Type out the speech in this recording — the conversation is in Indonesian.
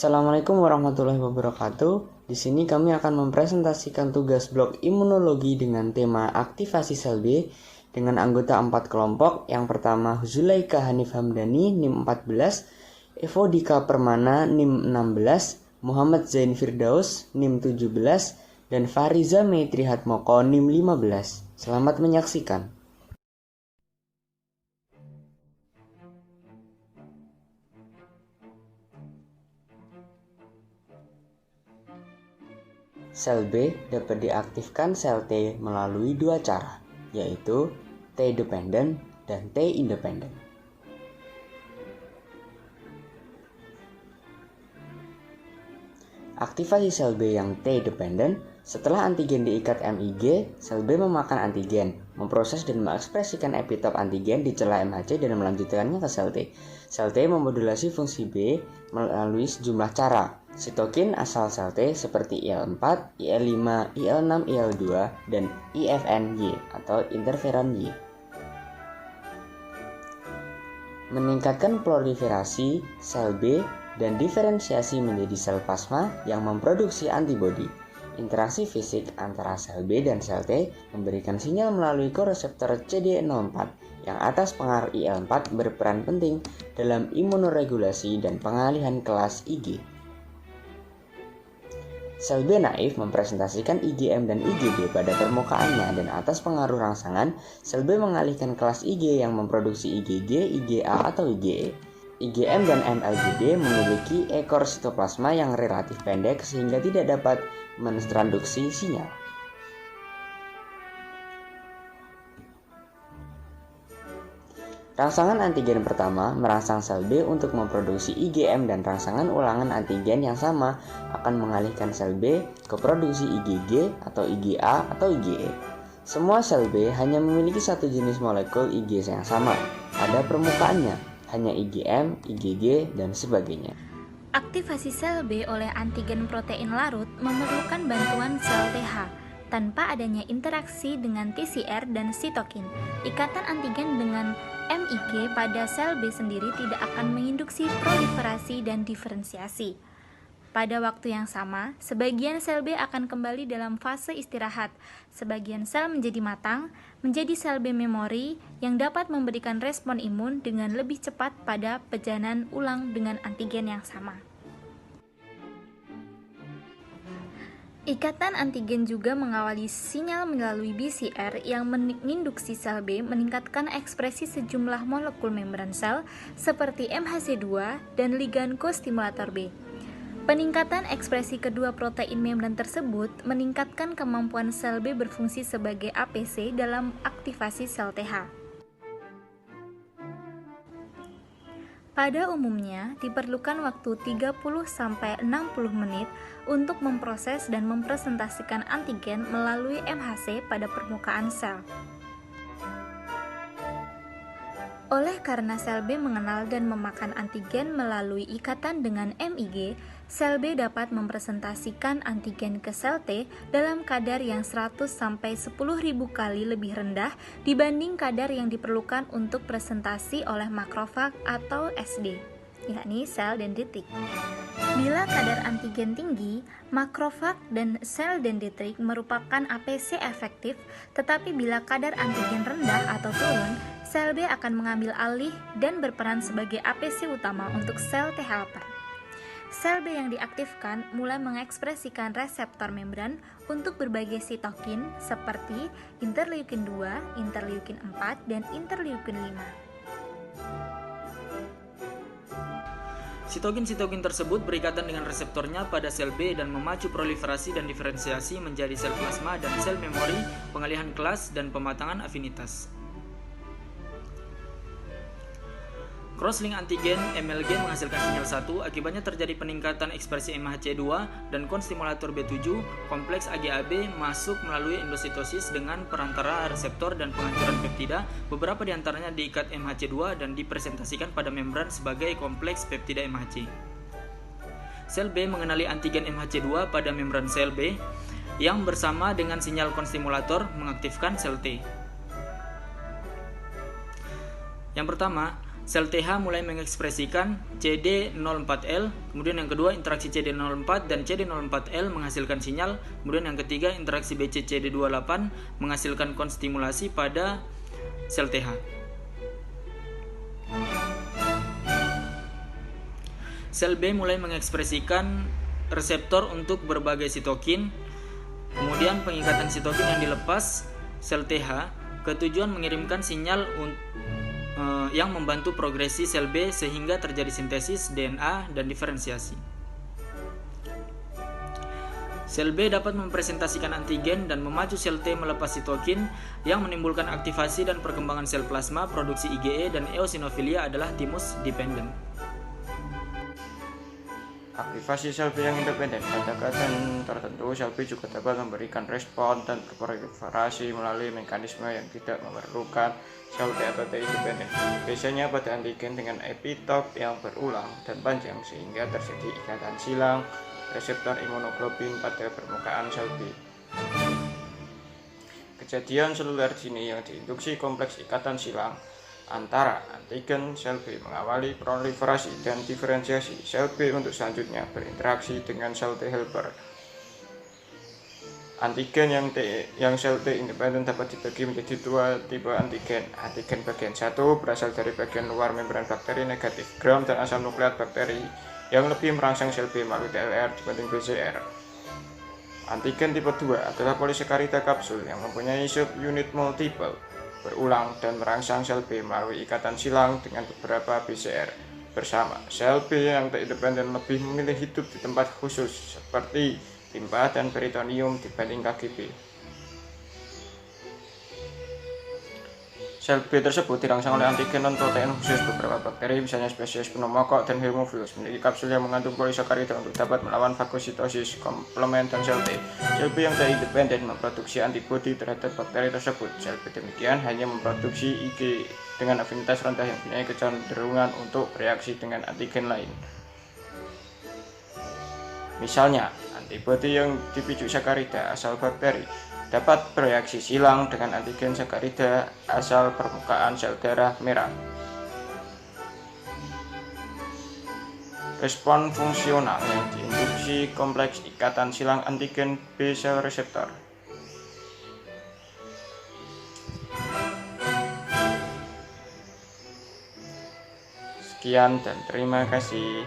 Assalamualaikum warahmatullahi wabarakatuh. Di sini kami akan mempresentasikan tugas blok imunologi dengan tema aktivasi sel B dengan anggota 4 kelompok. Yang pertama Zulaika Hanif Hamdani NIM 14, Evo Dika Permana NIM 16, Muhammad Zain Firdaus NIM 17, dan Fariza Maitri Hatmoko NIM 15. Selamat menyaksikan. Sel B dapat diaktifkan sel T melalui dua cara, yaitu T-dependent dan T-independent. Aktivasi sel B yang T-dependent, setelah antigen diikat MIG, sel B memakan antigen, memproses dan mengekspresikan epitop antigen di celah MHC dan melanjutkannya ke sel T. Sel T memodulasi fungsi B melalui sejumlah cara. Sitokin asal sel T seperti IL-4, IL-5, IL-6, IL-2, dan IFN-Y atau interferon Y. Meningkatkan proliferasi sel B dan diferensiasi menjadi sel plasma yang memproduksi antibodi. Interaksi fisik antara sel B dan sel T memberikan sinyal melalui koreseptor CD04 yang atas pengaruh IL-4 berperan penting dalam imunoregulasi dan pengalihan kelas IG. Sel B naif mempresentasikan IgM dan IgD pada permukaannya, dan atas pengaruh rangsangan, sel B mengalihkan kelas Ig yang memproduksi IgG, IgA, atau IgE. IgM dan MLGD memiliki ekor sitoplasma yang relatif pendek sehingga tidak dapat mentransduksi sinyal. Rangsangan antigen pertama merangsang sel B untuk memproduksi IgM, dan rangsangan ulangan antigen yang sama akan mengalihkan sel B ke produksi IgG atau IgA atau IgE. Semua sel B hanya memiliki satu jenis molekul Ig yang sama pada permukaannya, hanya IgM, IgG, dan sebagainya. Aktivasi sel B oleh antigen protein larut memerlukan bantuan sel TH tanpa adanya interaksi dengan TCR dan sitokin. Ikatan antigen dengan MIG pada sel B sendiri tidak akan menginduksi proliferasi dan diferensiasi. Pada waktu yang sama, sebagian sel B akan kembali dalam fase istirahat. Sebagian sel menjadi matang, menjadi sel B memori yang dapat memberikan respon imun dengan lebih cepat pada pejanan ulang dengan antigen yang sama. Ikatan antigen juga mengawali sinyal melalui BCR yang menginduksi sel B meningkatkan ekspresi sejumlah molekul membran sel seperti MHC2 dan ligan kostimulator B. Peningkatan ekspresi kedua protein membran tersebut meningkatkan kemampuan sel B berfungsi sebagai APC dalam aktivasi sel TH. Pada umumnya, diperlukan waktu 30-60 menit untuk memproses dan mempresentasikan antigen melalui MHC pada permukaan sel. Oleh karena sel B mengenal dan memakan antigen melalui ikatan dengan MIG, sel B dapat mempresentasikan antigen ke sel T dalam kadar yang 100-10.000 kali lebih rendah dibanding kadar yang diperlukan untuk presentasi oleh makrofag atau SD, yakni sel dendritik. Bila kadar antigen tinggi, makrofag dan sel dendritik merupakan APC efektif, tetapi bila kadar antigen rendah atau turun, sel B akan mengambil alih dan berperan sebagai APC utama untuk sel T helper. Sel B yang diaktifkan mulai mengekspresikan reseptor membran untuk berbagai sitokin seperti interleukin 2, interleukin 4, dan interleukin 5. Sitokin-sitokin tersebut berikatan dengan reseptornya pada sel B dan memacu proliferasi dan diferensiasi menjadi sel plasma dan sel memori, pengalihan kelas, dan pematangan afinitas. Crosslink antigen MLG menghasilkan sinyal 1, akibatnya terjadi peningkatan ekspresi MHC2 dan konstimulator B7. Kompleks AGAB masuk melalui endositosis dengan perantara reseptor dan penghancuran peptida. Beberapa diantaranya diikat MHC2 dan dipresentasikan pada membran sebagai kompleks peptida MHC. Sel B mengenali antigen MHC2 pada membran sel B yang bersama dengan sinyal konstimulator mengaktifkan sel T. Yang pertama, sel TH mulai mengekspresikan CD04L, kemudian yang kedua interaksi CD04 dan CD04L menghasilkan sinyal, kemudian yang ketiga interaksi BCCD28 menghasilkan konstimulasi pada sel TH. Sel B mulai mengekspresikan reseptor untuk berbagai sitokin, kemudian pengikatan sitokin yang dilepas sel TH ketujuan mengirimkan sinyal yang membantu progresi sel B sehingga terjadi sintesis DNA dan diferensiasi. Sel B dapat mempresentasikan antigen dan memacu sel T melepas sitokin yang menimbulkan aktivasi dan perkembangan sel plasma, produksi IgE dan eosinofilia adalah thymus dependent. Aktivasi sel B yang independen. Pada keadaan tertentu, sel B juga dapat memberikan respon dan berproliferasi melalui mekanisme yang tidak memerlukan sel T atau T independen. Biasanya pada antigen dengan epitop yang berulang dan panjang sehingga terjadi ikatan silang reseptor imunoglobulin pada permukaan sel B. Kejadian seluler dini yang diinduksi kompleks ikatan silang antara antigen sel B mengawali proliferasi dan diferensiasi sel B untuk selanjutnya berinteraksi dengan sel T helper. Antigen yang sel T independen dapat dibagi menjadi dua tipe antigen. Antigen bagian 1 berasal dari bagian luar membran bakteri negatif gram dan asam nukleat bakteri yang lebih merangsang sel B melalui TLR dibanding BCR. Antigen tipe 2 adalah polisakarida kapsul yang mempunyai subunit multiple berulang dan merangsang sel B melalui ikatan silang dengan beberapa BCR bersama. Sel B yang independen lebih memilih hidup di tempat khusus seperti limpa dan peritoneum dibanding KGB. Sel B tersebut dirangsang oleh antigen non-protein khusus. Beberapa bakteri, misalnya spesies pneumokok dan Haemophilus, memiliki kapsul yang mengandung polisakarida untuk dapat melawan fagositosis, komplement, dan sel T. Sel B yang tidak independen memproduksi antibodi terhadap bakteri tersebut. Sel B demikian hanya memproduksi Ig dengan afinitas rendah yang punya kecenderungan untuk bereaksi dengan antigen lain. Misalnya, antibodi yang dipicu sakarida asal bakteri dapat bereaksi silang dengan antigen sakarida asal permukaan sel darah merah. Respon fungsional yang diinduksi kompleks ikatan silang antigen B sel reseptor. Sekian dan terima kasih.